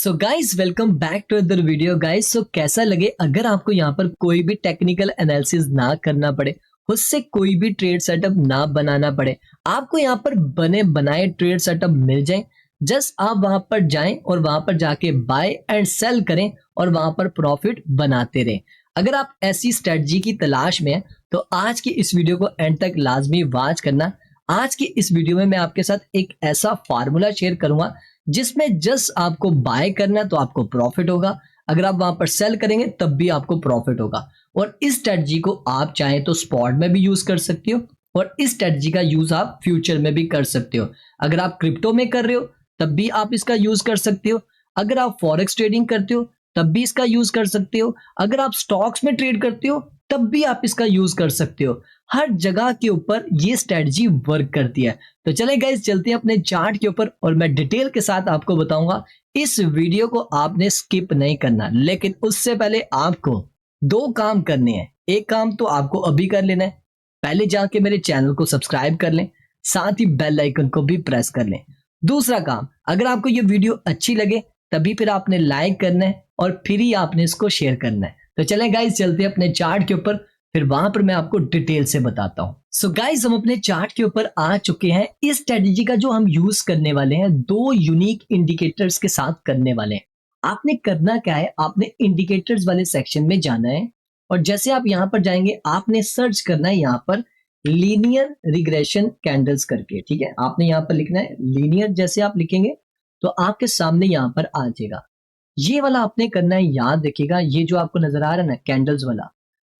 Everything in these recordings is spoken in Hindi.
So guys welcome back to other video guys. So कैसा लगे अगर आपको यहाँ पर कोई भी टेक्निकल एनालिसिस ना करना पड़े, खुद से कोई भी ट्रेड सेटअप ना बनाना पड़े, आपको यहाँ पर बने बनाए ट्रेड सेटअप मिल जाए। जस्ट आप वहां पर जाएं और वहां पर जाके बाय एंड सेल करें और वहां पर प्रॉफिट बनाते रहें। अगर आप ऐसी स्ट्रेटजी की तलाश में हैं तो आज की इस वीडियो को एंड तक लाजमी वॉच करना। आज की इस वीडियो में मैं आपके साथ एक ऐसा फार्मूला शेयर करूंगा जिसमें जस्ट आपको बाय करना है तो आपको प्रॉफिट होगा, अगर आप वहां पर सेल करेंगे तब भी आपको प्रॉफिट होगा। और इस स्ट्रेटजी को आप चाहें तो स्पॉट में भी यूज कर सकते हो और इस स्ट्रेटजी का यूज आप फ्यूचर में भी कर सकते हो। अगर आप क्रिप्टो में कर रहे हो तब भी आप इसका यूज कर सकते हो, अगर आप फॉरेक्स ट्रेडिंग करते हो तब भी इसका यूज कर सकते हो, अगर आप स्टॉक्स में ट्रेड करते हो तब भी आप इसका यूज कर सकते हो। हर जगह के ऊपर ये स्ट्रेटजी वर्क करती है। तो चले गाइस चलते हैं अपने चार्ट के ऊपर और मैं डिटेल के साथ आपको बताऊंगा। इस वीडियो को आपने स्किप नहीं करना, लेकिन उससे पहले आपको दो काम करने हैं। एक काम तो आपको अभी कर लेना है, पहले जाके मेरे चैनल को सब्सक्राइब कर लें, साथ ही बेल आइकन को भी प्रेस कर लें। दूसरा काम, अगर आपको ये वीडियो अच्छी लगे तभी फिर आपने लाइक करना है और फिर ही आपने इसको शेयर करना है। तो चलें गाइस चलते हैं अपने चार्ट के ऊपर, फिर वहां पर मैं आपको डिटेल से बताता हूं। सो गाइस हम अपने चार्ट के ऊपर आ चुके हैं। इस स्ट्रेटजी का जो हम यूज करने वाले हैं दो यूनिक इंडिकेटर्स के साथ करने वाले हैं। आपने करना क्या है, आपने इंडिकेटर्स वाले सेक्शन में जाना है और जैसे आप यहां पर जाएंगे आपने सर्च करना है यहाँ पर लीनियर रिग्रेशन कैंडल्स करके। ठीक है, आपने यहाँ पर लिखना है लीनियर। जैसे आप लिखेंगे तो आपके सामने यहाँ पर आ जाएगा। ये वाला आपने करना है, याद रखिएगा ये जो आपको नजर आ रहा है ना कैंडल्स वाला,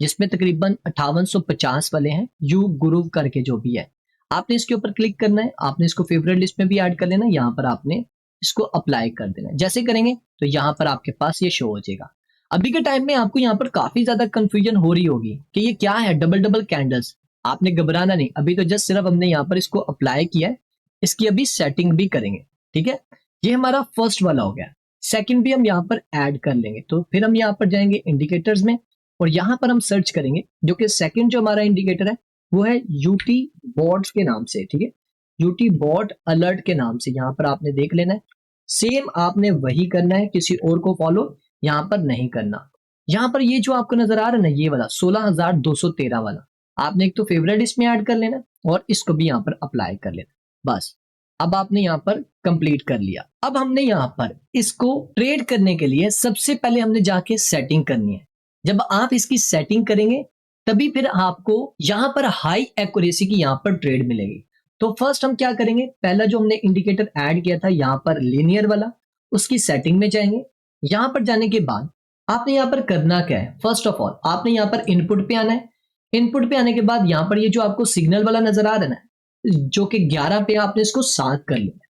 जिसमें तकरीबन 5850 वाले हैं, यू गुरु करके जो भी है, आपने इसके ऊपर क्लिक करना है। आपने इसको फेवरेट लिस्ट में भी ऐड कर लेना, यहाँ पर आपने इसको अप्लाई कर देना। जैसे करेंगे तो यहाँ पर आपके पास ये शो हो जाएगा। अभी के टाइम में आपको यहाँ पर काफी ज्यादा कंफ्यूजन हो रही होगी कि ये क्या है डबल डबल कैंडल्स। आपने घबराना नहीं, अभी तो जस्ट सिर्फ हमने यहाँ पर इसको अप्लाई किया है, इसकी अभी सेटिंग भी करेंगे। ठीक है, ये हमारा फर्स्ट वाला हो गया। सेकंड भी हम यहाँ पर ऐड कर लेंगे। तो फिर हम यहाँ पर जाएंगे इंडिकेटर्स में और यहाँ पर हम सर्च करेंगे, जो कि सेकंड जो हमारा इंडिकेटर है वो है यूटी बॉट्स के नाम से। ठीक है, यूटी बॉट अलर्ट के नाम से यहाँ पर आपने देख लेना है। सेम आपने वही करना है, किसी और को फॉलो यहाँ पर नहीं करना। यहाँ पर ये जो आपको नजर आ रहा है ना ये वाला 16213 वाला, आपने एक तो फेवरेट इसमें ऐड कर लेना और इसको भी यहाँ पर अप्लाई कर लेना। बस अब आपने यहाँ पर कंप्लीट कर लिया। अब हमने यहाँ पर इसको ट्रेड करने के लिए सबसे पहले हमने जाके सेटिंग करनी है। जब आप इसकी सेटिंग करेंगे तभी फिर आपको यहाँ पर हाई एक्यूरेसी की यहाँ पर ट्रेड मिलेगी। तो फर्स्ट हम क्या करेंगे, पहला जो हमने इंडिकेटर ऐड किया था यहाँ पर लीनियर वाला, उसकी सेटिंग में जाएंगे। यहाँ पर जाने के बाद आपने यहाँ पर करना क्या है, फर्स्ट ऑफ ऑल आपने यहाँ पर इनपुट पे आना है। इनपुट पे आने के बाद यहाँ पर ये जो आपको सिग्नल वाला नजर आ रहा है ना, जो कि 11 पे, आपने इसको 7 कर लिया।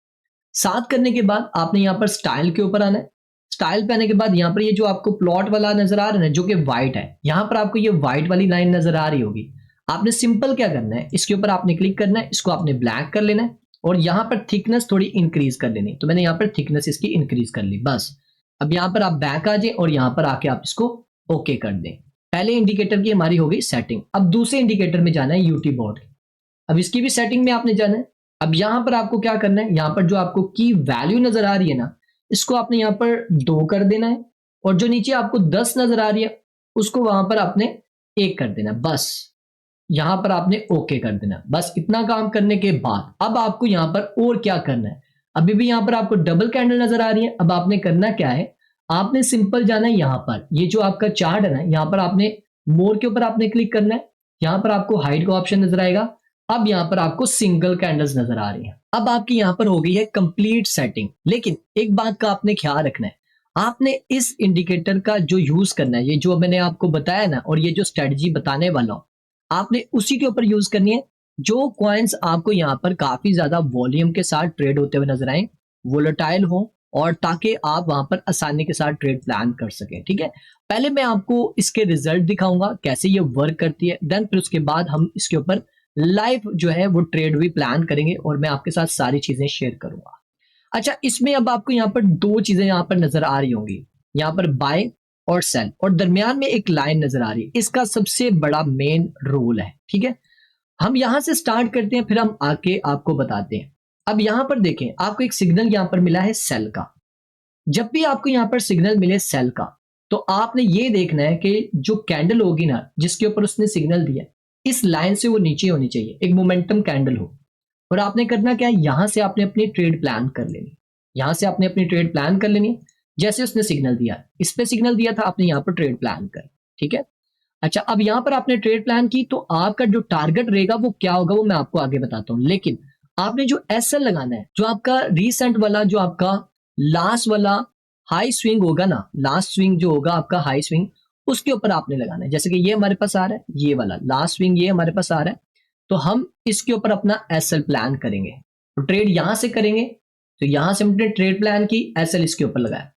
7 करने के बाद आपने यहाँ पर स्टाइल के ऊपर आना है। स्टाइल पे आने के बाद यहाँ पर ये जो आपको प्लॉट वाला नजर आ रहा है ना, जो कि व्हाइट है, यहाँ पर आपको ये व्हाइट वाली लाइन नजर आ रही होगी। आपने सिंपल क्या करना है, इसके ऊपर आपने क्लिक करना है, इसको आपने ब्लैक कर लेना है और यहाँ पर थिकनेस थोड़ी इंक्रीज कर लेनी। तो मैंने यहाँ पर थिकनेस इसकी इंक्रीज कर ली। बस अब यहाँ पर आप बैक आ जाए और यहाँ पर आके आप इसको ओके कर दें। पहले इंडिकेटर की हमारी हो गई सेटिंग। अब दूसरे इंडिकेटर में जाना है यूटी बॉट। अब इसकी भी सेटिंग में आपने जाना है। अब यहां पर आपको क्या करना है, यहां पर जो आपको की वैल्यू नजर आ रही है ना, इसको आपने यहां पर 2 कर देना है और जो नीचे आपको 10 नजर आ रही है उसको वहां पर आपने 1 कर देना। बस यहां पर आपने ओके कर देना। बस इतना काम करने के बाद अब आपको यहां पर और क्या करना है, अभी भी यहां पर आपको डबल कैंडल नजर आ रही है। अब आपने करना क्या है, आपने सिंपल जाना है यहां पर, ये जो आपका चार्ट है ना, यहां पर आपने मोर के ऊपर आपने क्लिक करना है। यहां पर आपको हाइड का ऑप्शन नजर आएगा। अब यहां पर आपको सिंगल कैंडल्स नजर आ रही है। अब आपकी यहां पर हो गई है कंप्लीट सेटिंग। लेकिन एक बात का आपने ख्याल रखना है, आपने इस इंडिकेटर का जो यूज करना है, ये जो मैंने आपको बताया ना और ये जो स्ट्रेटजी बताने वाला हूं, आपने उसी के ऊपर यूज करनी है जो कॉइन्स आपको यहाँ पर काफी ज्यादा वॉल्यूम के साथ ट्रेड होते हुए नजर आए, वोलेटाइल हो, और ताकि आप वहां पर आसानी के साथ ट्रेड प्लान कर सकें। ठीक है, पहले मैं आपको इसके रिजल्ट दिखाऊंगा कैसे ये वर्क करती है, देन फिर उसके बाद हम इसके ऊपर लाइव जो है वो ट्रेड भी प्लान करेंगे और मैं आपके साथ सारी चीजें शेयर करूंगा। अच्छा, इसमें अब आपको यहाँ पर दो चीजें यहाँ पर नजर आ रही होंगी, यहाँ पर बाय और सेल, और दरमियान में एक लाइन नजर आ रही है। इसका सबसे बड़ा मेन रोल है। ठीक है, हम यहां से स्टार्ट करते हैं फिर हम आके आपको बताते हैं। अब यहां पर देखें, आपको एक सिग्नल यहां पर मिला है सेल का। जब भी आपको यहाँ पर सिग्नल मिले सेल का, तो आपने ये देखना है कि जो कैंडल होगी ना जिसके ऊपर उसने सिग्नल दिया, इस लाइन से वो नीचे होनी चाहिए, एक मोमेंटम कैंडल हो। और आपने करना क्या है, यहां से आपने अपनी ट्रेड प्लान कर लेनी, यहां से आपने अपनी ट्रेड प्लान कर लेनी। जैसे उसने सिग्नल दिया, इस पे सिग्नल दिया था, आपने यहाँ पर ट्रेड प्लान कर, ठीक है। अच्छा, अब यहां पर आपने ट्रेड प्लान की तो आपका जो टारगेट रहेगा वो क्या होगा वो मैं आपको आगे बताता हूं। लेकिन आपने जो एसएल लगाना है, जो आपका रिसेंट वाला, जो आपका लास्ट वाला हाई स्विंग होगा ना, लास्ट स्विंग जो होगा आपका हाई स्विंग, उसके ऊपर आपने लगाना है। जैसे कि ये हमारे पास आ रहा है, ये वाला लास्ट स्विंग ये हमारे पास आ रहा है, तो हम इसके ऊपर अपना एसएल प्लान करेंगे। तो ट्रेड यहां से करेंगे, तो यहां से हमने ट्रेड प्लान की, एसएल इसके ऊपर लगाया।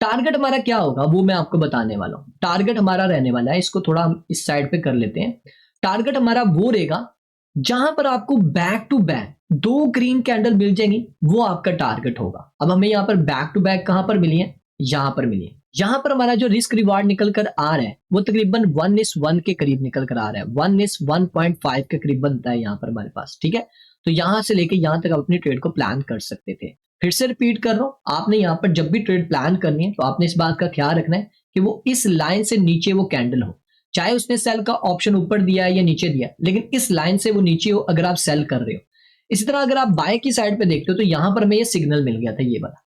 टारगेट हमारा क्या होगा वो मैं आपको बताने वाला हूं। टारगेट हमारा रहने वाला है, इसको थोड़ा हम इस साइड पे कर लेते हैं। टारगेट हमारा वो रहेगा जहां पर आपको बैक टू बैक दो ग्रीन कैंडल मिल जाएंगी, वो आपका टारगेट होगा। अब हमें यहाँ पर बैक टू बैक कहां पर मिली है, यहां पर मिली है। यहां पर हमारा जो रिस्क रिवार्ड निकल कर आ रहा है वो तकरीबन 1:1 के करीब निकल कर आ रहा है, 1:1.5 के करीब बनता है यहाँ पर हमारे पास, ठीक है। तो यहां से लेके यहां तक आप अपनी ट्रेड को प्लान कर सकते थे। फिर से रिपीट कर रहा हूं, आपने यहाँ पर जब भी ट्रेड प्लान करनी है तो आपने इस बात का ख्याल रखना है कि वो इस लाइन से नीचे वो कैंडल हो, चाहे उसने सेल का ऑप्शन ऊपर दिया है या नीचे दिया है, लेकिन इस लाइन से वो नीचे हो अगर आप सेल कर रहे हो। इसी तरह अगर आप बाय की साइड पे देखते हो तो यहां पर हमें ये सिग्नल मिल गया था, ये वाला।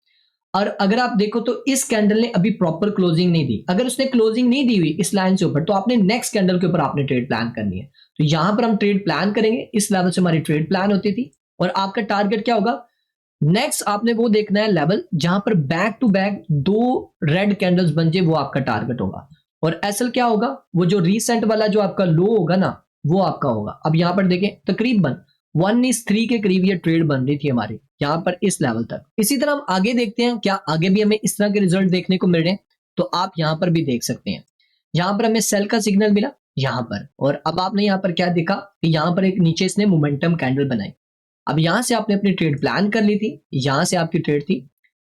और अगर आप देखो तो इस कैंडल ने अभी प्रॉपर क्लोजिंग नहीं दी, अगर उसने क्लोजिंग नहीं दी हुई इस लाइन से ऊपर, तो आपने नेक्स्ट कैंडल के ऊपर आपने ट्रेड प्लान करनी है। तो यहां पर हम ट्रेड प्लान करेंगे, इस लेवल से हमारी ट्रेड प्लान होती थी। और आपका टारगेट क्या होगा, नेक्स्ट आपने वो देखना है लेवल जहां पर बैक टू बैक दो रेड कैंडल्स बन जाए, वो आपका टारगेट होगा। और एसएल क्या होगा, वो जो रीसेंट वाला जो आपका लो होगा ना, वो आपका होगा। अब यहां पर देखें तकरीबन 1:3 के करीब ये ट्रेड बन रही थी हमारी यहां पर इस लेवल तक। इसी तरह हम आगे देखते हैं, क्या आगे भी हमें इस तरह के रिजल्ट देखने को मिल रहे हैं, तो आप यहां पर भी देख सकते हैं। यहां पर हमें सेल का सिग्नल मिला यहां पर, और अब आपने यहां पर क्या देखा कि यहां पर एक नीचे इसने मोमेंटम कैंडल बनाई। अब यहां से आपने अपनी ट्रेड प्लान कर ली थी, यहां से आपकी ट्रेड थी,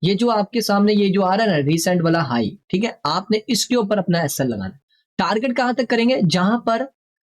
ये जो आपके सामने ये जो आ रहा है ना रिसेंट वाला हाई, ठीक है, आपने इसके ऊपर अपना एसएल लगाना। टारगेट कहां तक करेंगे, जहां पर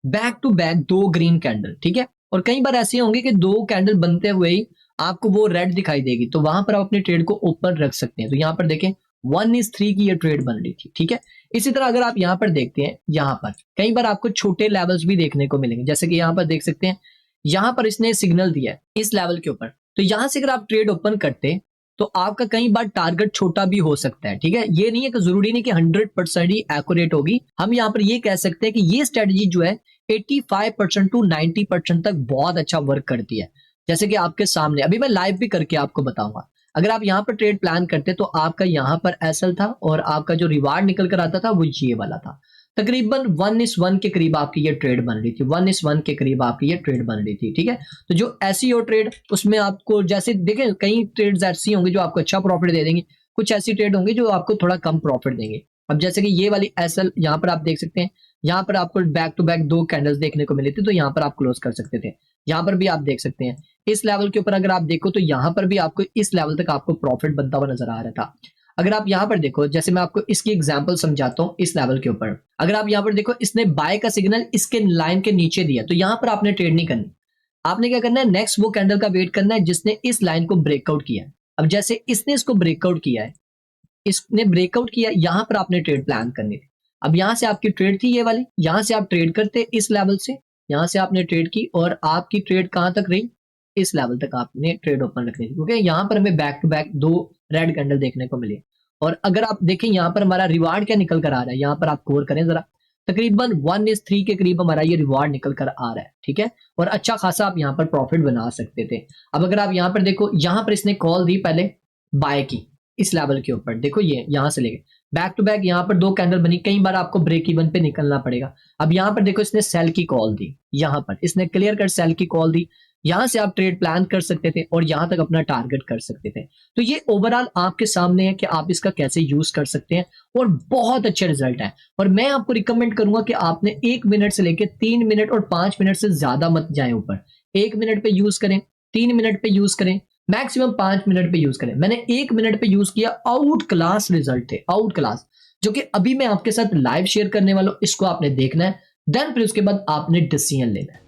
बैक टू बैक दो ग्रीन कैंडल, ठीक है। और कई बार ऐसे होंगे कि दो कैंडल बनते हुए ही आपको वो रेड दिखाई देगी, तो वहां पर आप अपनी ट्रेड को ओपन रख सकते हैं। तो यहां पर देखें 1:3 की ये ट्रेड बन रही थी, ठीक है। इसी तरह अगर आप यहां पर देखते हैं, यहां पर कई बार आपको छोटे लेवल्स भी देखने को मिलेंगे, जैसे कि यहां पर देख सकते हैं, यहां पर इसने सिग्नल दिया है इस लेवल के ऊपर, तो यहां से अगर आप ट्रेड ओपन करते तो आपका कई बार टारगेट छोटा भी हो सकता है, ठीक है। ये नहीं है कि जरूरी नहीं कि 100% ही एक्यूरेट होगी। हम यहां पर ये कह सकते हैं कि ये स्ट्रेटजी जो है 85% टू 90% तक बहुत अच्छा वर्क करती है। जैसे कि आपके सामने अभी मैं लाइव भी करके आपको बताऊंगा। अगर आप यहाँ पर ट्रेड प्लान करते तो आपका यहाँ पर एसएल था और आपका जो रिवार्ड निकल कर आता था वो ये वाला था। तकरीबन 1:1 के करीब आपकी ये ट्रेड बन रही थी, 1:1 के करीब आपकी ये ट्रेड बन रही थी, ठीक है। तो जो ऐसी हो ट्रेड, उसमें आपको जैसे देखें कई ट्रेड्स ऐसी होंगी जो आपको अच्छा प्रॉफिट दे देंगी, कुछ ऐसी ट्रेड होंगी जो आपको थोड़ा कम प्रॉफिट देंगे। अब जैसे कि ये वाली एसएल यहाँ पर आप देख सकते हैं, यहाँ पर आपको बैक टू बैक दो कैंडल्स देखने को मिले थे, तो यहाँ पर आप क्लोज कर सकते थे। यहाँ पर भी आप देख सकते हैं इस लेवल के ऊपर अगर आप देखो तो यहाँ पर भी आपको इस लेवल तक आपको प्रॉफिट बनता हुआ नजर आ रहा था। अगर आप यहाँ पर देखो, जैसे मैं आपको इसकी एग्जांपल समझाता हूँ, इस लेवल के ऊपर अगर आप यहाँ पर देखो, इसने बाय का सिग्नल इसके लाइन के नीचे दिया, तो यहाँ पर आपने ट्रेड नहीं करनी। आपने क्या करना है, नेक्स्ट वो कैंडल का वेट करना है जिसने इस लाइन को ब्रेकआउट किया है। अब जैसे इसने इसको ब्रेकआउट किया है, इसने ब्रेकआउट किया, यहां पर आपने ट्रेड प्लान करनी थी। अब यहां से आपकी ट्रेड थी ये वाली, यहां से आप ट्रेड करते इस लेवल से, यहां से आपने ट्रेड की और आपकी ट्रेड कहां तक रही, इस लेवल तक आपने ट्रेड ओपन रखनी थी, क्योंकि यहां पर हमें बैक टू बैक दो रेड कैंडल देखने को मिले। और अगर आप देखें यहाँ पर हमारा रिवार्ड क्या निकल कर आ रहा है, यहाँ पर आप गौर करें जरा, तकरीबन 1:3 के करीब हमारा ये रिवार्ड निकल कर आ रहा है, ठीक है। और अच्छा खासा आप यहाँ पर प्रॉफिट बना सकते थे। अब अगर आप यहाँ पर देखो, यहाँ पर इसने कॉल दी पहले बाय की इस लेवल के ऊपर, देखो ये यहां से लेके बैक टू बैक यहाँ पर दो कैंडल बनी, कई बार आपको ब्रेक इवन पे निकलना पड़ेगा। अब यहाँ पर देखो इसने सेल की कॉल दी, यहाँ पर इसने क्लियर कर सेल की कॉल दी, यहां से आप ट्रेड प्लान कर सकते थे और यहां तक अपना टारगेट कर सकते थे। तो ये ओवरऑल आपके सामने है कि आप इसका कैसे यूज कर सकते हैं और बहुत अच्छे रिजल्ट है। और मैं आपको रिकमेंड करूंगा कि आपने 1 मिनट से लेकर 3 मिनट और 5 मिनट से ज्यादा मत जाए ऊपर। 1 मिनट पे यूज करें, 3 मिनट पे यूज करें, मैक्सिमम 5 मिनट पे यूज करें। मैंने 1 मिनट पे यूज किया, आउट क्लास रिजल्ट थे, आउट क्लास, जो कि अभी मैं आपके साथ लाइव शेयर करने वाला हूं। इसको आपने देखना है, देन फिर उसके बाद आपने डिसीजन लेना है।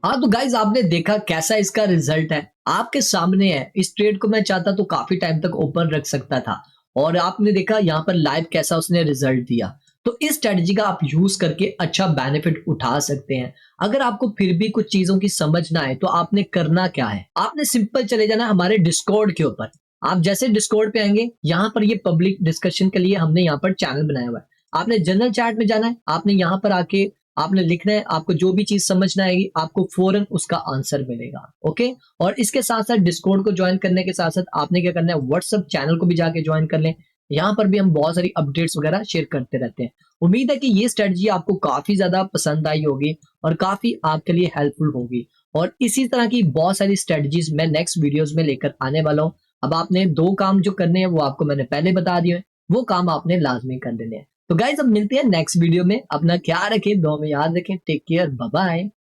हाँ, तो गाइस आपने देखा कैसा इसका रिजल्ट है, आपके सामने है। इस ट्रेड को मैं चाहता तो काफ़ी टाइम तक ओपन रख सकता था और आपने देखा यहाँ पर लाइव कैसा उसने रिजल्ट दिया। तो इस स्ट्रैटेजी का आप यूज़ करके अच्छा बेनिफिट उठा सकते हैं। अगर आपको फिर भी कुछ चीज़ों की समझ ना आए तो आपने करना क्या है? आपने सिंपल चले जाना हमारे डिस्कॉर्ड के ऊपर। आप जैसे डिस्कॉर्ड पे आएँगे, यहाँ पर ये पब्लिक डिस्कशन के लिए हमने यहाँ पर चैनल बनाया हुआ है। आपने जनरल चैट में जाना है, आपने यहाँ पर आके आपने लिखना है, आपको जो भी चीज़ समझ ना आएगी, आपको फ़ौरन उसका आंसर मिलेगा, ओके? और इसके साथ-साथ डिस्कॉर्ड को जॉइन करने के साथ-साथ आपने क्या करना है, व्हाट्सएप चैनल को भी जाके जॉइन कर लें। यहाँ पर भी हम बहुत सारी अपडेट्स वगैरह शेयर करते रहते हैं। उम्मीद है कि ये स्ट्रैटेजी आपको काफ़ी ज़्यादा पसंद आई होगी और काफ़ी आपके लिए हेल्पफुल होगी। और इसी तरह की बहुत सारी स्ट्रैटेजीज़ मैं नेक्स्ट वीडियोज़ में लेकर आने वाला हूँ। अब आपने 2 काम जो करने हैं, वो आपको मैंने पहले बता दिए हैं, वो काम आपने लाज़मी कर लेने हैं। तो गाइस अब मिलते हैं नेक्स्ट वीडियो में। अपना ख्याल रखें, दुआ में याद रखें। Take care, bye bye.